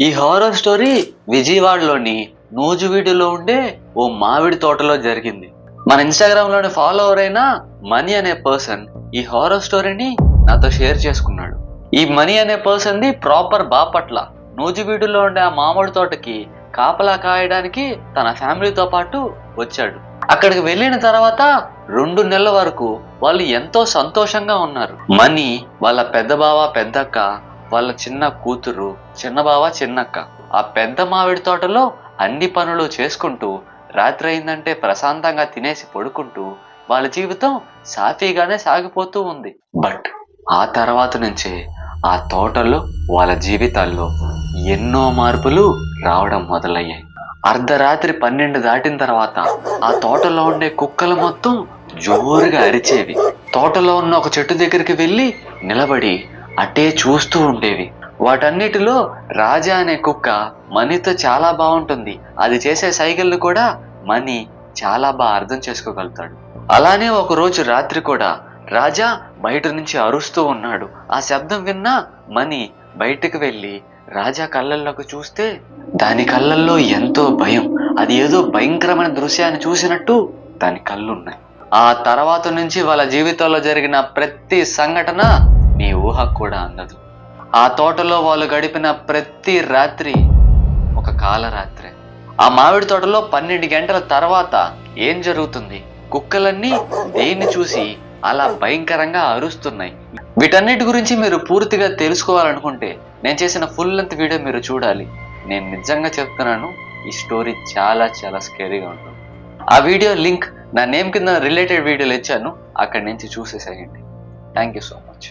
ఈ horror story విజయవాడలోని నూజివీడులో ఉండే ఓ మామిడి తోటలో జరిగింది. మన ఇన్స్టాగ్రామ్ లోని ఫాలోవర్ అయిన మనీ అనే పర్సన్ ఈ హారర్ స్టోరీని నాతో షేర్ చేసుకున్నాడు. ఈ మనీ అనే పర్సన్ ది ప్రాపర్ బాపట్ల. నూజివీడులో ఉండే ఆ మామిడి తోటకి కాపలా కాయడానికి తన ఫ్యామిలీతో పాటు వచ్చాడు. అక్కడికి వెళ్ళిన తర్వాత 2 నెలల వరకు వాళ్ళు ఎంతో సంతోషంగా ఉన్నారు. మనీ వాళ్ళ పెద్ద బావ పెద్దక్క, వాళ్ళ చిన్న కూతురు, చిన్న బావ చిన్నక్క ఆ పెద్ద మామిడి తోటలో అన్ని పనులు చేసుకుంటూ రాత్రి అయిందంటే ప్రశాంతంగా తినేసి పడుకుంటూ వాళ్ళ జీవితం సాఫీగానే సాగిపోతూ ఉంది. బట్ ఆ తర్వాత నుంచే ఆ తోటలో వాళ్ళ జీవితాల్లో ఎన్నో మార్పులు రావడం మొదలయ్యాయి. అర్ధరాత్రి 12 దాటిన తర్వాత ఆ తోటలో ఉండే కుక్కలు మొత్తం జోరుగా అరిచేవి. తోటలో ఉన్న ఒక చెట్టు దగ్గరికి వెళ్ళి నిలబడి అటే చూస్తూ ఉండేవి. వాటన్నిటిలో రాజా అనే కుక్క మనీతో చాలా బాగుంటుంది. అది చేసే సైకిళ్ళు కూడా మనీ చాలా బాగా అర్థం చేసుకోగలుగుతాడు. అలానే ఒక రోజు రాత్రి కూడా రాజా బయట నుంచి అరుస్తూ ఉన్నాడు. ఆ శబ్దం విన్నా మనీ బయటకు వెళ్ళి రాజా కళ్ళల్లోకి చూస్తే దాని కళ్ళల్లో ఎంతో భయం. అది ఏదో భయంకరమైన దృశ్యాన్ని చూసినట్టు దాని కళ్ళున్నాయి. ఆ తర్వాత నుంచి వాళ్ళ జీవితంలో జరిగిన ప్రతి సంఘటన నీ ఊహకు కూడా అందదు. ఆ తోటలో వాళ్ళు గడిపిన ప్రతి రాత్రి ఒక కాలరాత్రే. ఆ మామిడి తోటలో 12 గంటల తర్వాత ఏం జరుగుతుంది, కుక్కలన్నీ దేన్ని చూసి అలా భయంకరంగా అరుస్తున్నాయి, వీటన్నిటి గురించి మీరు పూర్తిగా తెలుసుకోవాలనుకుంటే నేను చేసిన ఫుల్ లెంత్ వీడియో మీరు చూడాలి. నేను నిజంగా చెప్తున్నాను, ఈ స్టోరీ చాలా చాలా స్కేరీగా ఉంటుంది. ఆ వీడియో లింక్ నా నేమ్ కింద రిలేటెడ్ వీడియోలు ఇచ్చాను, అక్కడి నుంచి చూసేసేయండి. Thank you so much.